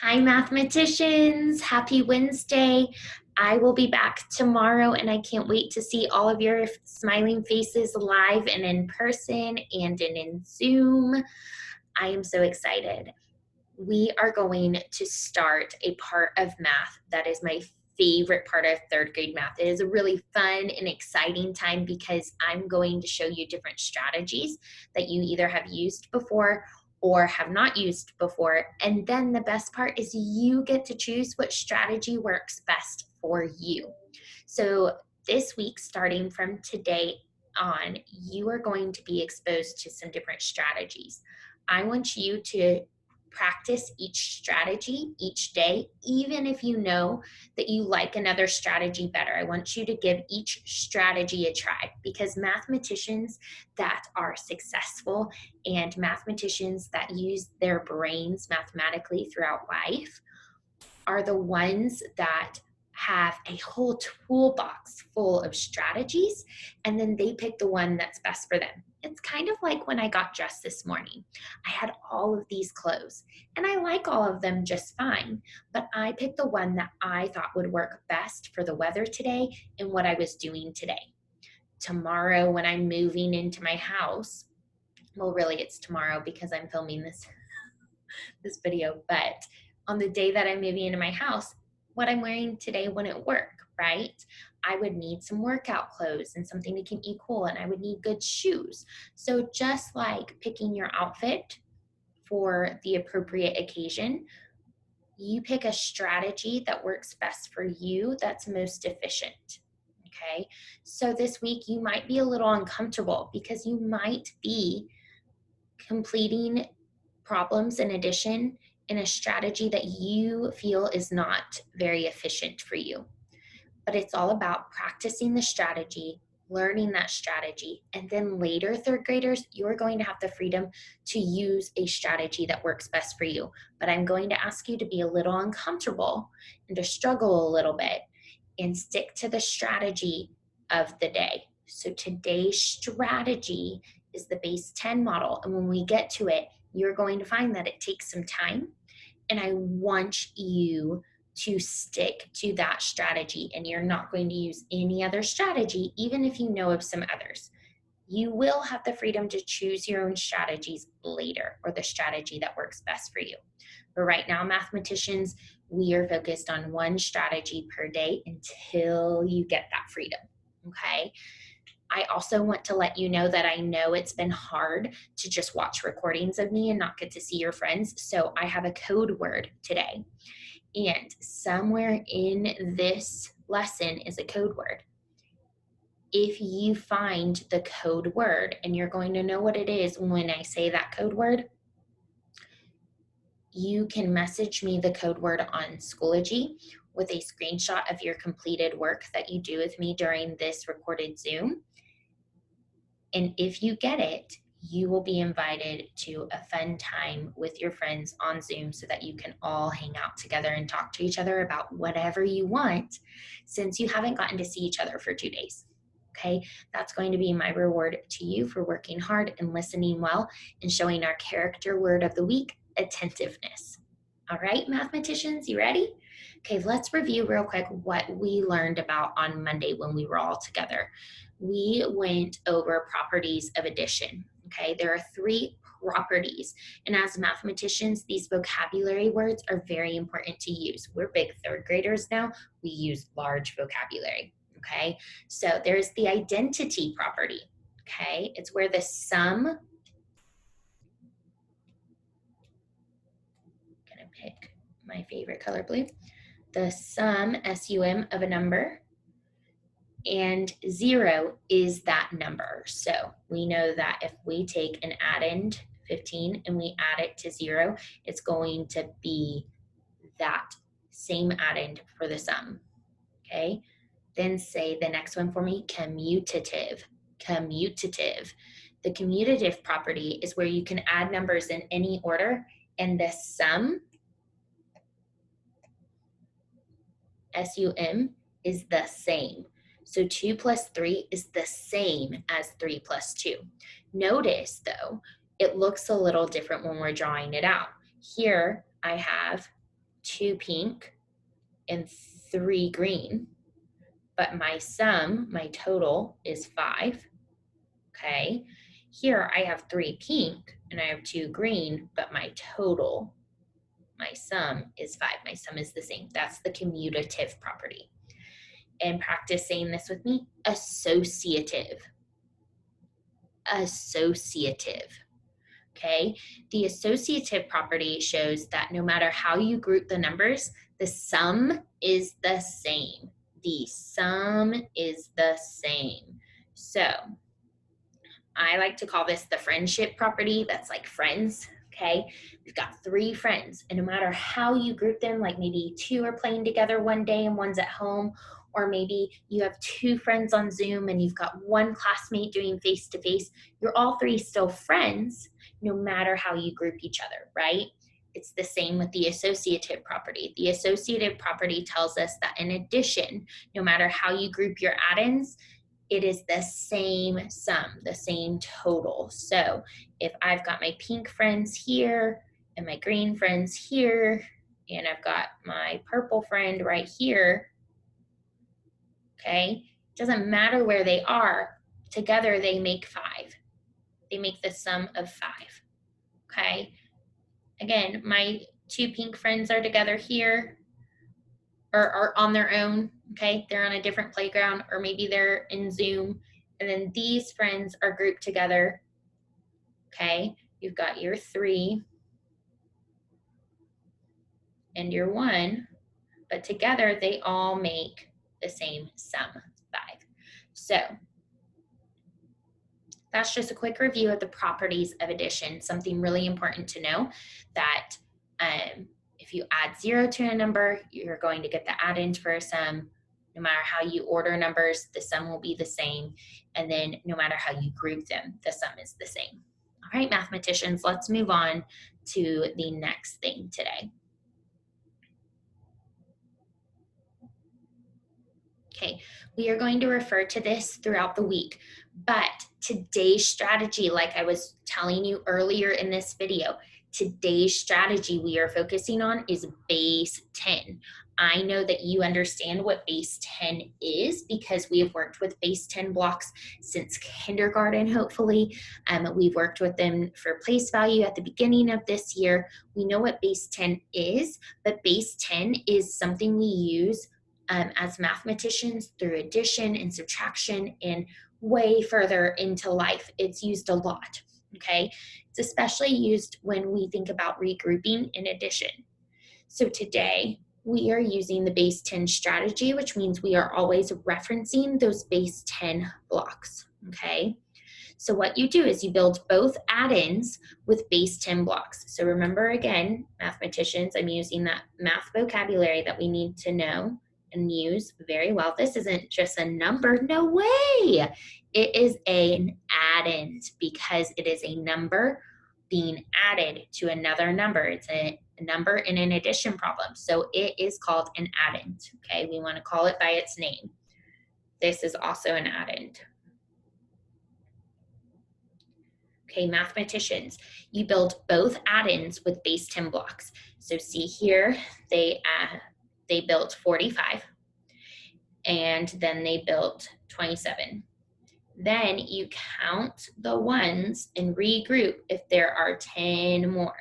Hi, mathematicians. Happy Wednesday. I will be back tomorrow, and I can't wait to see all of your smiling faces live and in person and in Zoom. I am so excited. We are going to start a part of math that is my favorite part of third grade math. It is a really fun and exciting time because I'm going to show you different strategies that you either have used before or have not used before. And then the best part is you get to choose what strategy works best for you. So this week, starting from today on, you are going to be exposed to some different strategies. I want you to practice each strategy each day, even if you know that you like another strategy better. I want you to give each strategy a try because mathematicians that are successful and mathematicians that use their brains mathematically throughout life are the ones that have a whole toolbox full of strategies, and then they pick the one that's best for them. It's kind of like when I got dressed this morning. I had all of these clothes, and I like all of them just fine, but I picked the one that I thought would work best for the weather today and what I was doing today. Tomorrow, when I'm moving into my house, well, really, it's tomorrow because I'm filming this video, but on the day that I'm moving into my house, what I'm wearing today wouldn't work, right? I would need some workout clothes and something to keep me cool, and I would need good shoes. So just like picking your outfit for the appropriate occasion, you pick a strategy that works best for you that's most efficient. Okay, so this week you might be a little uncomfortable because you might be completing problems in addition in a strategy that you feel is not very efficient for you. But it's all about practicing the strategy, learning that strategy, and then later, third graders, you're going to have the freedom to use a strategy that works best for you. But I'm going to ask you to be a little uncomfortable and to struggle a little bit and stick to the strategy of the day. So today's strategy is the base 10 model. And when we get to it, you're going to find that it takes some time. And I want you to stick to that strategy, and you're not going to use any other strategy, even if you know of some others. You will have the freedom to choose your own strategies later, or the strategy that works best for you. But right now, mathematicians, we are focused on one strategy per day until you get that freedom, okay? I also want to let you know that I know it's been hard to just watch recordings of me and not get to see your friends. So I have a code word today. And somewhere in this lesson is a code word. If you find the code word, and you're going to know what it is when I say that code word, you can message me the code word on Schoology with a screenshot of your completed work that you do with me during this recorded Zoom. And if you get it, you will be invited to a fun time with your friends on Zoom so that you can all hang out together and talk to each other about whatever you want, since you haven't gotten to see each other for 2 days. Okay, that's going to be my reward to you for working hard and listening well and showing our character word of the week, attentiveness. All right, mathematicians, you ready? Okay, let's review real quick what we learned about on Monday when we were all together. We went over properties of addition. Okay, there are 3 properties. And as mathematicians, these vocabulary words are very important to use. We're big third graders now. We use large vocabulary. Okay, so there's the identity property. Okay, it's where the sum, I'm gonna pick my favorite color blue, the sum, S-U-M, of a number, and 0 is that number. So we know that if we take an addend 15 and we add it to 0, it's going to be that same addend for the sum. Okay, then say the next one for me, commutative. Commutative. The commutative property is where you can add numbers in any order and the sum, S-U-M, is the same. So 2 plus 3 is the same as 3 plus 2. Notice, though, it looks a little different when we're drawing it out. Here I have 2 pink, and 3 green, but my sum, my total is 5, okay? Here I have 3 pink and I have 2 green, but my total, my sum is 5. My sum is the same. That's the commutative property. And practice saying this with me, associative. Associative. Okay, the associative property shows that no matter how you group the numbers, the sum is the same. The sum is the same. So I like to call this the friendship property. That's like friends. Okay, we've got 3 friends, and no matter how you group them, like maybe 2 are playing together one day and one's at home, or maybe you have 2 friends on Zoom and you've got 1 classmate doing face-to-face, you're all 3 still friends, no matter how you group each other, right? It's the same with the associative property. The associative property tells us that in addition, no matter how you group your addends, it is the same sum, the same total. So if I've got my pink friends here and my green friends here, and I've got my purple friend right here, okay, it doesn't matter where they are, together they make 5. They make the sum of 5, okay? Again, my 2 pink friends are together here, or are on their own, okay? They're on a different playground, or maybe they're in Zoom, and then these friends are grouped together, okay? You've got your 3 and your 1, but together they all make the same sum, 5. So that's just a quick review of the properties of addition. Something really important to know that if you add 0 to a number, you're going to get the addend for a sum. No matter how you order numbers, the sum will be the same. And then no matter how you group them, the sum is the same. All right, mathematicians, let's move on to the next thing today. Okay, we are going to refer to this throughout the week, but today's strategy, like I was telling you earlier in this video, today's strategy we are focusing on is base 10. I know that you understand what base 10 is because we have worked with base 10 blocks since kindergarten, hopefully. We've worked with them for place value at the beginning of this year. We know what base 10 is, but base 10 is something we use as mathematicians through addition and subtraction and way further into life. It's used a lot, okay? It's especially used when we think about regrouping in addition. So today, we are using the base 10 strategy, which means we are always referencing those base 10 blocks, okay? So what you do is you build both addends with base 10 blocks. So remember again, mathematicians, I'm using that math vocabulary that we need to know and use very well. This isn't just a number, no way. It is an addend because it is a number being added to another number. It's a number in an addition problem. So it is called an addend, okay? We want to call it by its name. This is also an addend. Okay, mathematicians, you build both addends with base 10 blocks. So see here, they built 45, and then they built 27. Then you count the ones and regroup if there are 10 more.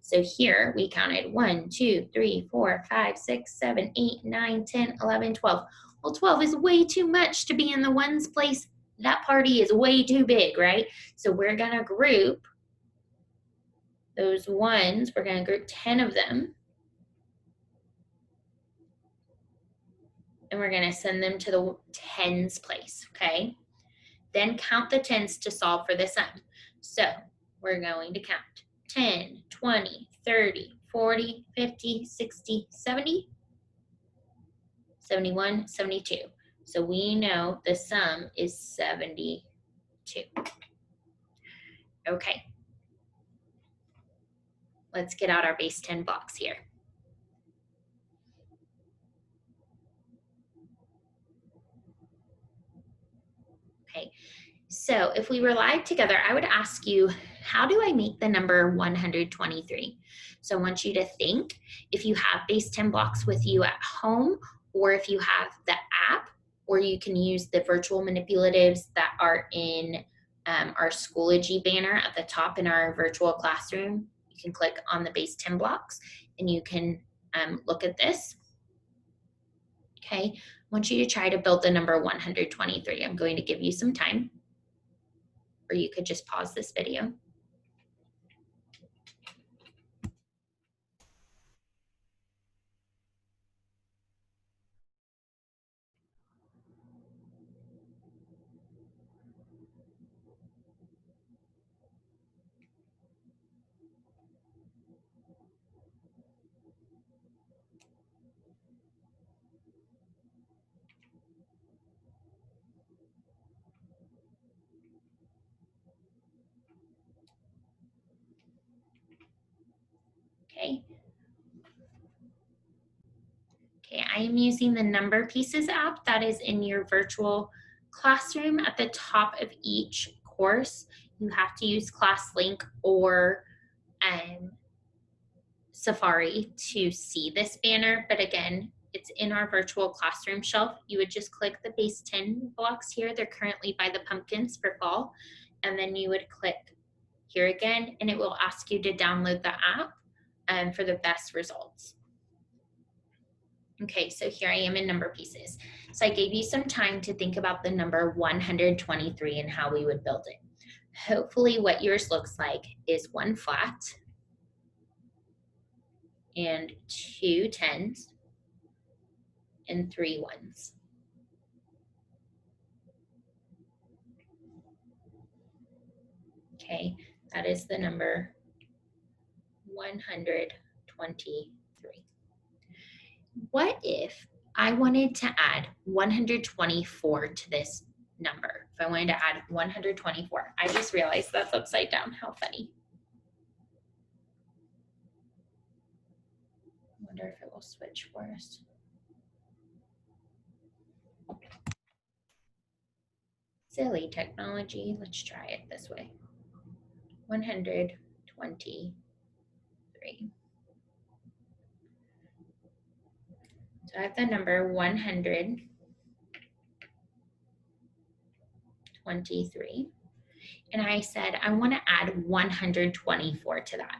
So here we counted 1, 2, 3, 4, 5, 6, 7, 8, 9, 10, 11, 12. Well, 12 is way too much to be in the ones place. That party is way too big, right? So we're gonna group those ones. We're gonna group 10 of them. And we're gonna send them to the tens place, okay? Then count the tens to solve for the sum. So we're going to count 10, 20, 30, 40, 50, 60, 70, 71, 72. So we know the sum is 72. Okay. Let's get out our base 10 blocks here. Okay, so if we were live together, I would ask you How do I make the number 123? So I want you to think if you have base 10 blocks with you at home, or if you have the app, or you can use the virtual manipulatives that are in our Schoology banner at the top in our virtual classroom. You can click on the base 10 blocks and you can look at this. Okay, I want you to try to build the number 123. I'm going to give you some time, or you could just pause this video. Okay. Okay, I am using the Number Pieces app that is in your virtual classroom at the top of each course. You have to use ClassLink or Safari to see this banner, but again, it's in our virtual classroom shelf. You would just click the base 10 blocks here. They're currently by the pumpkins for fall. And then you would click here again, and it will ask you to download the app for the best results. Okay, so here I am in Number Pieces. So I gave you some time to think about the number 123 and how we would build it. Hopefully what yours looks like is one flat and 2 10s and 3 1s. Okay, that is the number 123. What if I wanted to add 124 to this number? If I wanted to add 124, I just realized that's upside down. How funny. I wonder if it will switch for us. Silly technology. Let's try it this way. 123. So I have the number 123. And I said, I want to add 124 to that.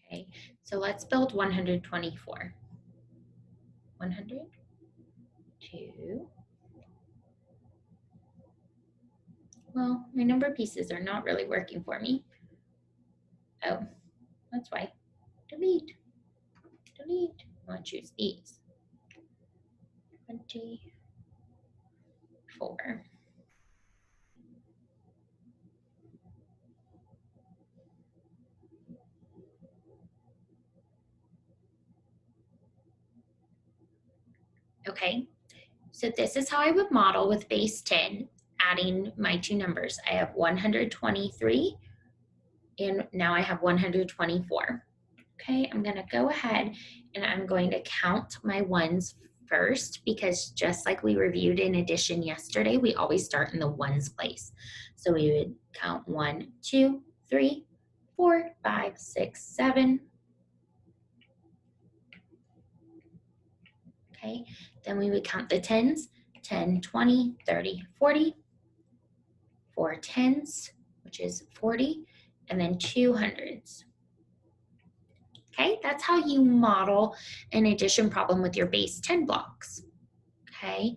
Okay, so let's build 124. 100, 2. Well, my number pieces are not really working for me. Oh, that's why. Delete. Delete. I want to choose these. 24. Okay, so this is how I would model with base 10, adding my two numbers. I have 123, and now I have 124. Okay, I'm gonna go ahead and I'm going to count my ones first, because just like we reviewed in addition yesterday, we always start in the ones place. So we would count 1, 2, 3, 4, 5, 6, 7. Okay, then we would count the 10s, 10, 20, 30, 40, 4 10s, which is 40, and then 2 hundreds. Okay, that's how you model an addition problem with your base 10 blocks. Okay,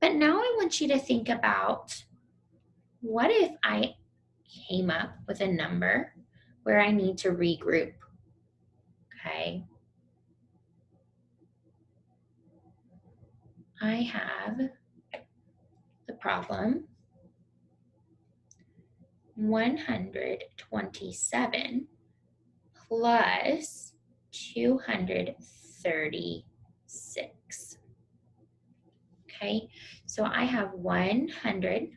but now I want you to think about, what if I came up with a number where I need to regroup? Okay, I have the problem 127 plus 236. Okay, so I have 100,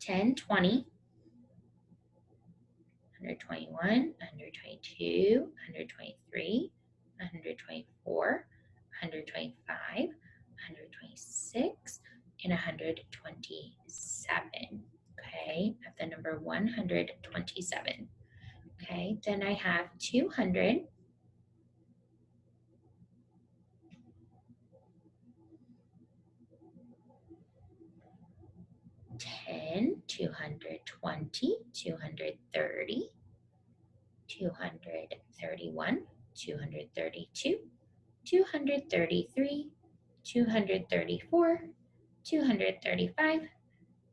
10, 20, 121, 122, 123, 124, 125, 126, and 127. Okay, I have the number 127. Okay, then I have 200, 10, 220, 230, 231, 232, 233, 234, 235,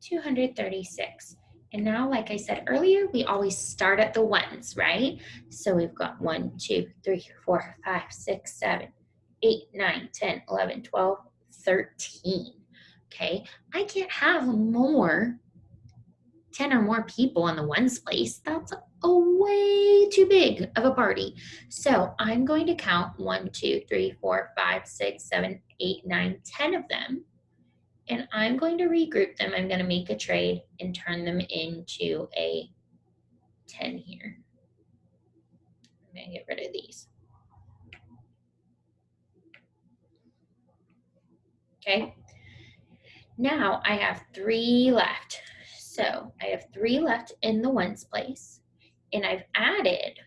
236. And now, like I said earlier, we always start at the ones, right? So we've got 1, 2, 3, 4, 5, 6, 7, 8, 9, 10, 11, 12, 13. Okay, I can't have more 10 or more people in the ones place. That's a way too big of a party. So I'm going to count 1, 2, 3, 4, 5, 6, 7, 8, 9, 10 of them. And I'm going to regroup them. I'm going to make a trade and turn them into a 10 here. I'm going to get rid of these. Okay. Now I have 3 left. So I have 3 left in the ones place, and I've added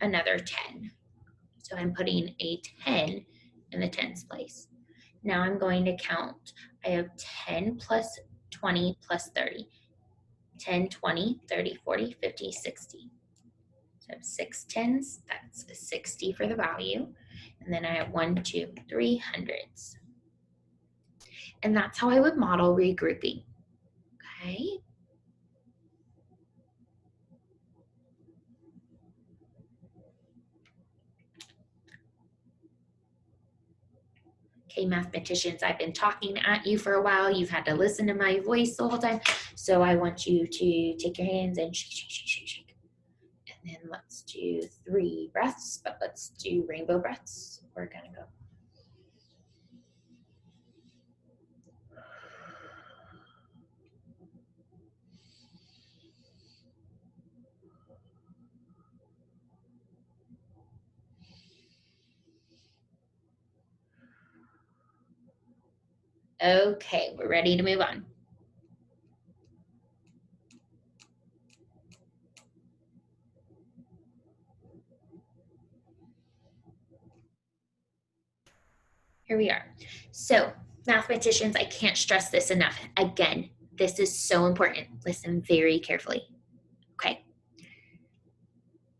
another 10. So I'm putting a 10 in the tens place. Now I'm going to count. I have 10 plus 20 plus 30. 10, 20, 30, 40, 50, 60. So I have 6 tens, that's 60 for the value. And then I have 1, 2, 3 hundreds. And that's how I would model regrouping. Okay. Okay, mathematicians, I've been talking at you for a while. You've had to listen to my voice the whole time. So I want you to take your hands and shake, shake, shake, shake, shake. And then let's do 3 breaths, but let's do rainbow breaths. We're gonna go. Okay, we're ready to move on. Here we are. So mathematicians, I can't stress this enough. Again, this is so important. Listen very carefully. Okay.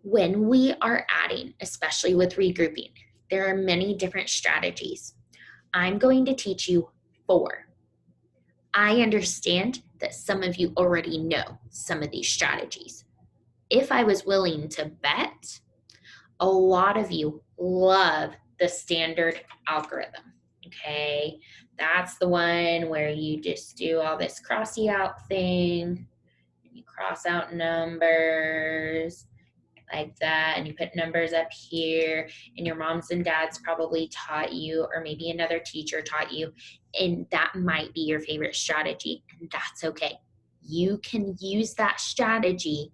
When we are adding, especially with regrouping, there are many different strategies. I'm going to teach you 4. I understand that some of you already know some of these strategies. If I was willing to bet, a lot of you love the standard algorithm. Okay, that's the one where you just do all this crossy out thing, and you cross out numbers like that, and you put numbers up here, and your moms and dads probably taught you, or maybe another teacher taught you, and that might be your favorite strategy, and that's okay. You can use that strategy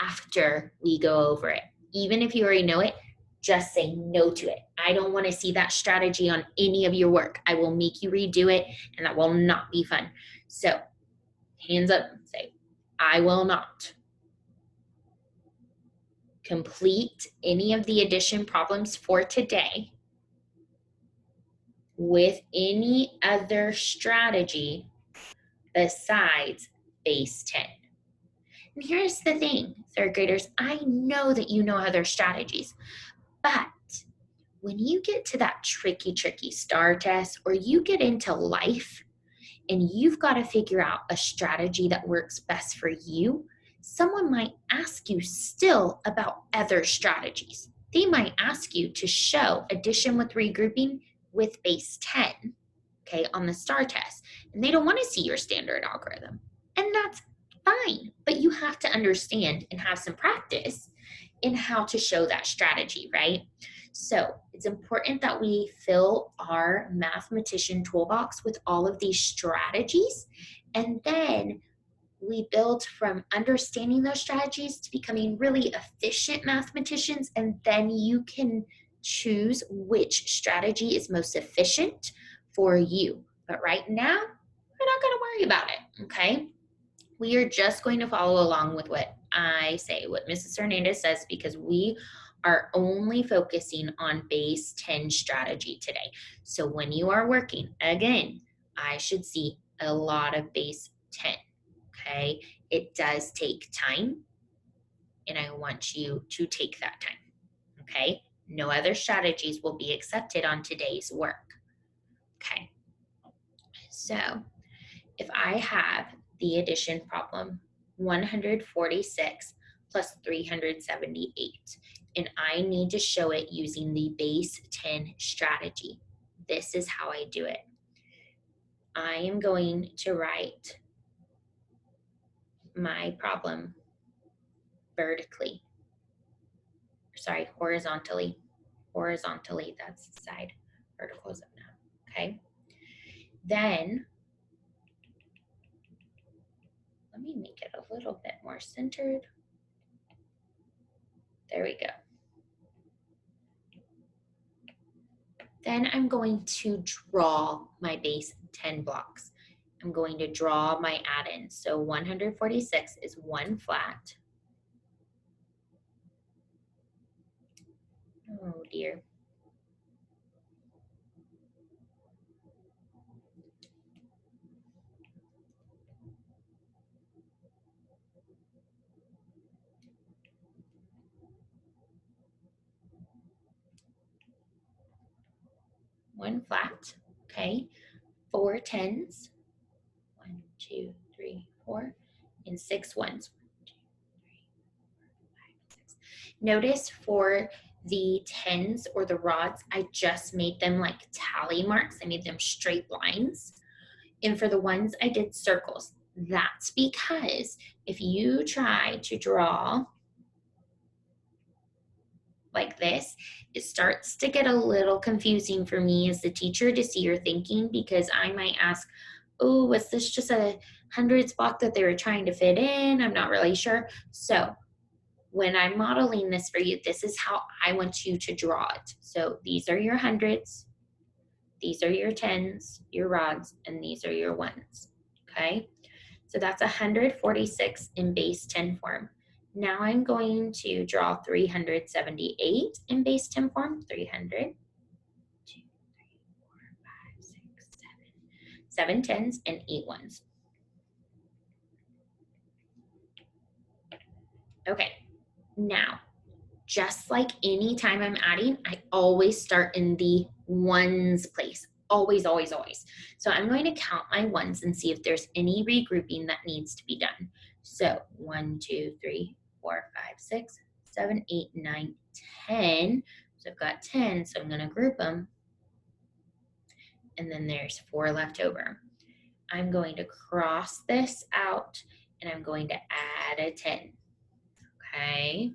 after we go over it. Even if you already know it, just say no to it. I don't want to see that strategy on any of your work. I will make you redo it, and that will not be fun. So hands up, say, I will not complete any of the addition problems for today with any other strategy besides base 10. And here's the thing, 3rd graders, I know that you know other strategies, but when you get to that tricky STAR test, or you get into life and you've got to figure out a strategy that works best for you, someone might ask you still about other strategies. They might ask you to show addition with regrouping with base 10, okay, on the STAR test. And they don't want to see your standard algorithm. And that's fine, but you have to understand and have some practice in how to show that strategy, right? So it's important that we fill our mathematician toolbox with all of these strategies, and then we build from understanding those strategies to becoming really efficient mathematicians, and then you can choose which strategy is most efficient for you. But right now, we're not going to worry about it, okay? We are just going to follow along with what I say, what Mrs. Hernandez says, because we are only focusing on base 10 strategy today. So when you are working, again, I should see a lot of base 10, okay? It does take time, and I want you to take that time, okay? No other strategies will be accepted on today's work, okay? So if I have the addition problem, 146 plus 378, and I need to show it using the base 10 strategy, this is how I do it. I am going to write my problem vertically. Sorry, horizontally. Horizontally, that's the side. Vertical is up now, okay? Then, let me make it a little bit more centered. There we go. Then I'm going to draw my base 10 blocks. I'm going to draw my add-ins. So 146 is one flat. Oh dear. One flat, okay. 4 tens. 1, 2, 3, 4, and 6 ones. 1, 2, 3, 4, 5, 6. Notice for the tens or the rods, I just made them like tally marks. I made them straight lines. And for the ones, I did circles. That's because if you try to draw like this, it starts to get a little confusing for me as the teacher to see your thinking, because I might ask, oh, was this just a hundreds block that they were trying to fit in? I'm not really sure. So when I'm modeling this for you, this is how I want you to draw it. So these are your hundreds, these are your tens, your rods, and these are your ones, okay? So that's 146 in base 10 form. Now I'm going to draw 378 in base 10 form. 300, 2, 3, 4, 5, 6, 7. 7 tens and 8 ones. Okay, now, just like any time I'm adding, I always start in the ones place. Always, always, always. So I'm going to count my ones and see if there's any regrouping that needs to be done. So 1, 2, 3, 4, 5, 6, 7, 8, 9, 10. So I've got 10, so I'm going to group them. And then there's 4 left over. I'm going to cross this out, and I'm going to add a 10. Okay.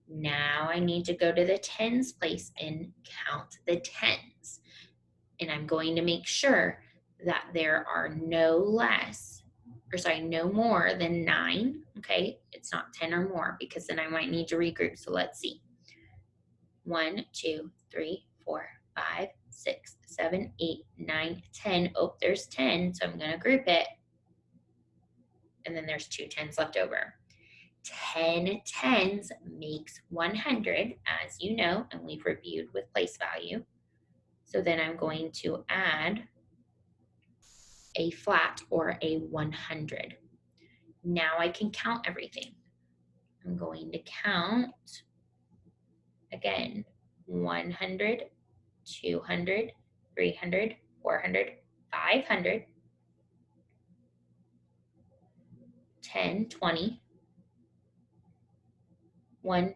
Now I need to go to the tens place and count the tens. And I'm going to make sure that there are no more than 9. Okay, it's not 10 or more, because then I might need to regroup. So let's see. 1, 2, 3, 4, 5, 6, 7, 8, 9, 10. Oh, there's 10, so I'm going to group it. And then there's 2 tens left over. 10 tens makes 100, as you know, and we've reviewed with place value. So then I'm going to add a flat or a 100. Now I can count everything. I'm going to count, again, 100, 200, 300, 400, 500, 10, 20, 1,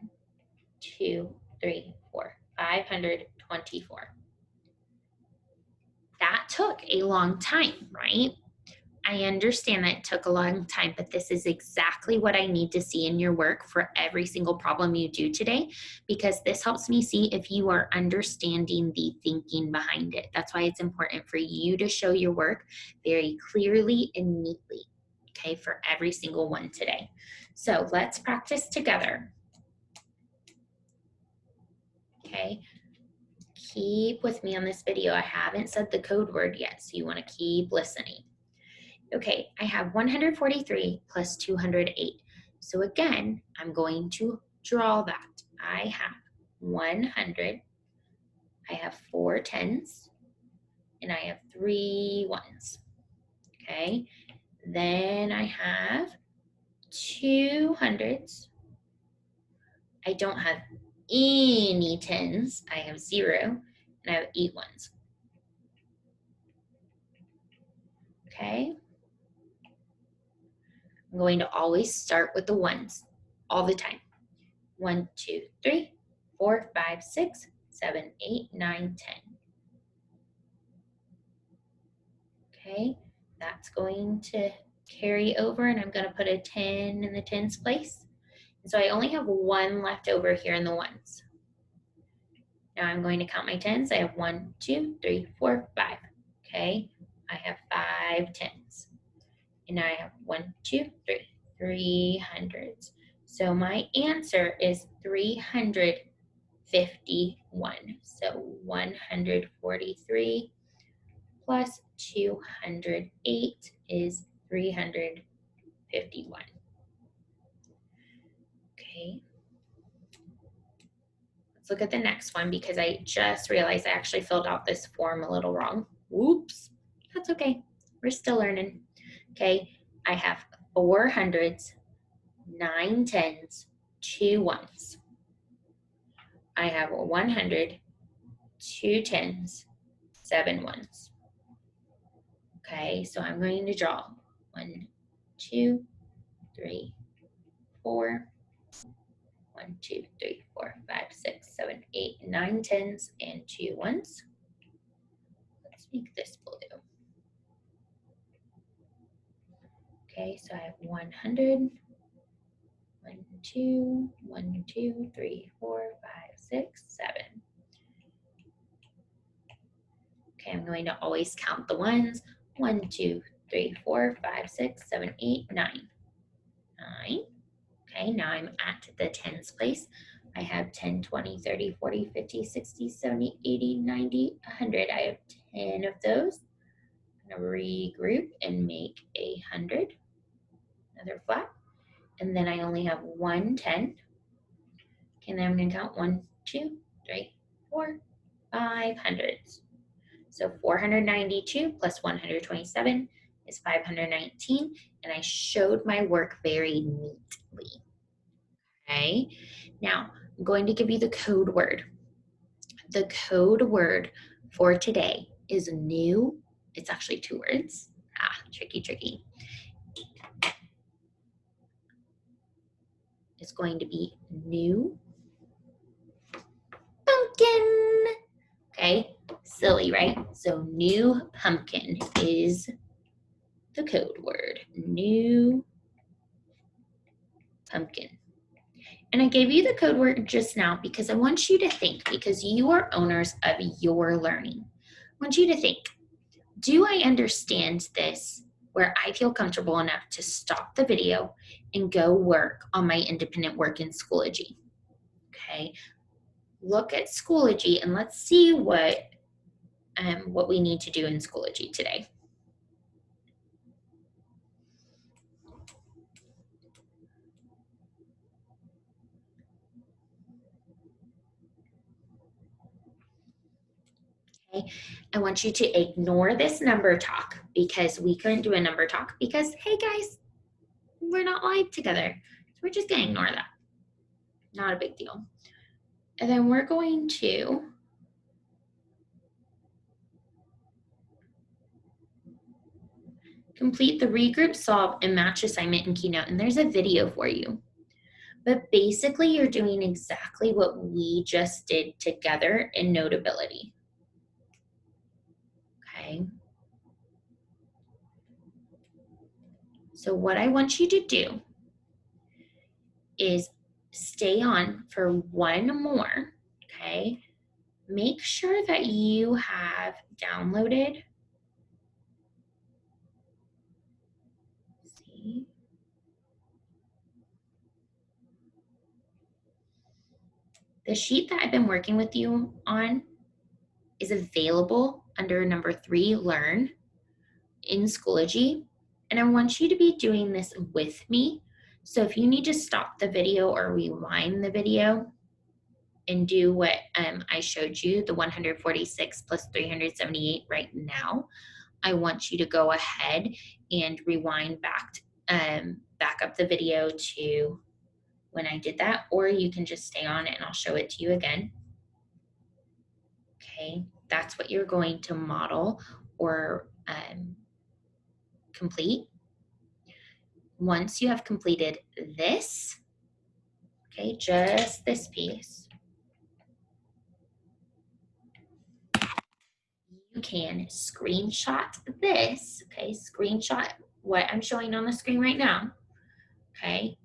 2, 3, 4, 524. That took a long time, right? I understand that it took a long time, but this is exactly what I need to see in your work for every single problem you do today, because this helps me see if you are understanding the thinking behind it. That's why it's important for you to show your work very clearly and neatly, okay, for every single one today. So let's practice together. Okay, keep with me on this video. I haven't said the code word yet, so you want to keep listening. Okay, I have 143 plus 208. So again, I'm going to draw that. I have 100, I have 4 tens, and I have 3 ones. Okay, then I have 2 hundreds. I don't have any tens. I have 0, and I have 8 ones. Okay, I'm going to always start with the ones all the time. 1, 2, 3, 4, 5, 6, 7, 8, 9, 10. Okay, that's going to carry over, and I'm going to put a 10 in the tens place. And so I only have 1 left over here in the ones. Now I'm going to count my tens. I have 1, 2, 3, 4, 5. Okay, I have 5 tens. And now I have 1, 2, 3, 300s. So my answer is 351. So 143 plus 208 is 351. Okay. Let's look at the next one because I just realized I actually filled out this form a little wrong. Whoops. That's okay. We're still learning. Okay. I have 4 hundreds, 9 tens, 2 ones. I have 100, 2 tens, 7 ones. Okay, so I'm going to draw 1, 2, 3, 4, 1, 2, 3, 4, 5, 6, 7, 8, 9 tens, and 2 ones. Let's make this blue. Okay, so I have 100, 1, 2, 1, 2, 3, 4, 5, 6, 7. Okay, I'm going to always count the ones. 1, 2, 3, 4, 5, 6, 7, 8, 9. 9. Okay, now I'm at the tens place. I have 10, 20, 30, 40, 50, 60, 70, 80, 90, 100. I have 10 of those. I'm going to regroup and make 100. Another flat. And then I only have 1 10. Okay, and then I'm going to count 1, 2, 3, 4, 5 hundreds. So 492 plus 127 is 519, and I showed my work very neatly. Okay, now I'm going to give you the code word. The code word for today is new. It's actually 2 words. Tricky. It's going to be new pumpkin. Okay, silly, right? So new pumpkin is the code word. New pumpkin. And I gave you the code word just now because I want you to think, because you are owners of your learning. I want you to think, do I understand this where I feel comfortable enough to stop the video and go work on my independent work in Schoology? Okay, look at Schoology and let's see what we need to do in Schoology today. Okay, I want you to ignore this number talk because we couldn't do a number talk because, hey guys, we're not live together. So we're just gonna ignore that. Not a big deal. And then we're going to complete the regroup, solve, and match assignment in Keynote. And there's a video for you. But basically, you're doing exactly what we just did together in Notability. Okay. So what I want you to do is stay on for one more, okay? Make sure that you have downloaded, see, the sheet that I've been working with you on is available under number 3, Learn, in Schoology. And I want you to be doing this with me. So if you need to stop the video or rewind the video and do what I showed you, the 146 plus 378 right now, I want you to go ahead and rewind back up the video to when I did that, or you can just stay on it and I'll show it to you again. Okay, that's what you're going to model or complete. Once you have completed this, okay, just this piece, you can screenshot this, okay, screenshot what I'm showing on the screen right now, okay,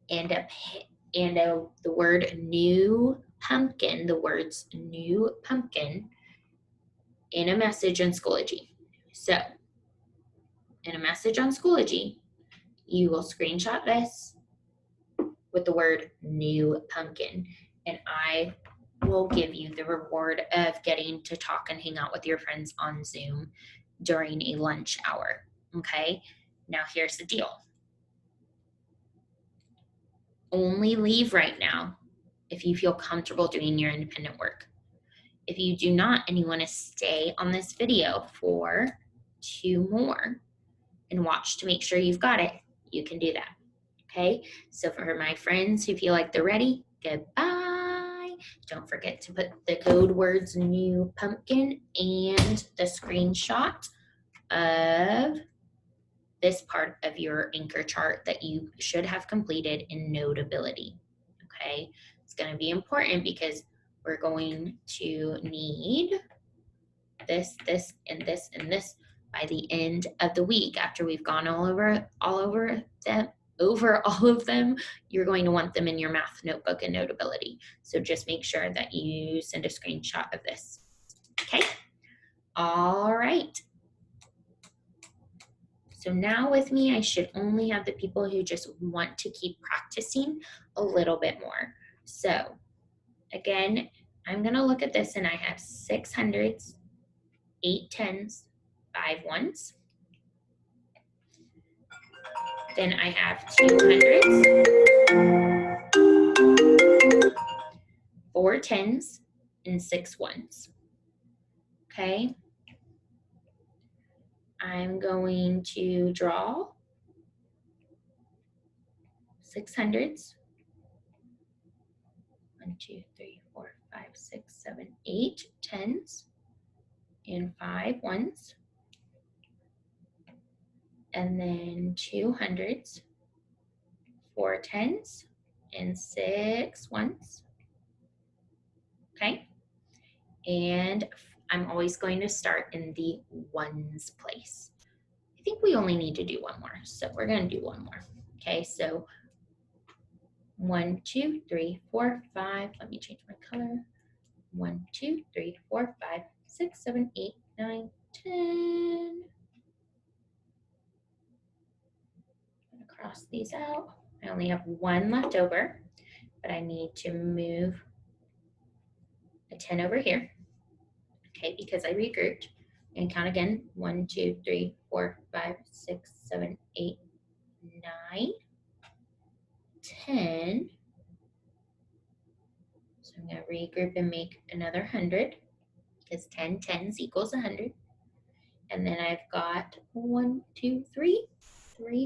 and the word new pumpkin, the words new pumpkin in a message on Schoology. So in a message on Schoology, you will screenshot this with the word new pumpkin, and I will give you the reward of getting to talk and hang out with your friends on Zoom during a lunch hour, okay? Now here's the deal. Only leave right now if you feel comfortable doing your independent work. If you do not and you want to stay on this video for 2 more and watch to make sure you've got it, you can do that, okay? So for my friends who feel like they're ready, goodbye. Don't forget to put the code words new pumpkin and the screenshot of this part of your anchor chart that you should have completed in Notability, okay? It's going to be important because we're going to need this, this, and this, and this by the end of the week. After we've gone over all of them, you're going to want them in your math notebook and Notability. So just make sure that you send a screenshot of this, okay? All right. So now with me, I should only have the people who just want to keep practicing a little bit more. So again, I'm gonna look at this and I have 6 hundreds, 8 tens, 5 ones. Then I have 2 hundreds, 4 tens, and 6 ones, okay? I'm going to draw 6 hundreds, 1, 2, 3, 4, 5, 6, 7, 8 tens, and 5 ones, and then 2 hundreds, 4 tens, and 6 ones, okay? And I'm always going to start in the ones place. I think we only need to do 1 more, so we're going to do 1 more, okay? So 1, 2, 3, 4, 5. Let me change my color. 1, 2, 3, 4, 5, 6, 7, 8, 9, 10. I'm going to cross these out. I only have 1 left over, but I need to move a 10 over here, okay, because I regrouped. And count again. 1, 2, 3, 4, 5, 6, 7, 8, 9, 10. So I'm going to regroup and make another 100 because 10 tens equals 100. And then I've got 1, 2, 3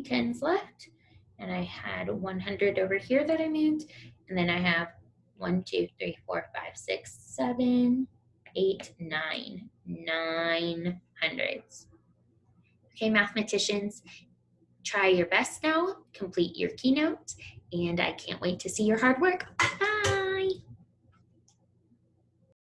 tens left. And I had 100 over here that I moved. And then I have 1, 2, 3, 4, 5, 6, 7, 8, 9. 9 hundreds. Okay, mathematicians, try your best now, complete your keynote, and I can't wait to see your hard work. Bye.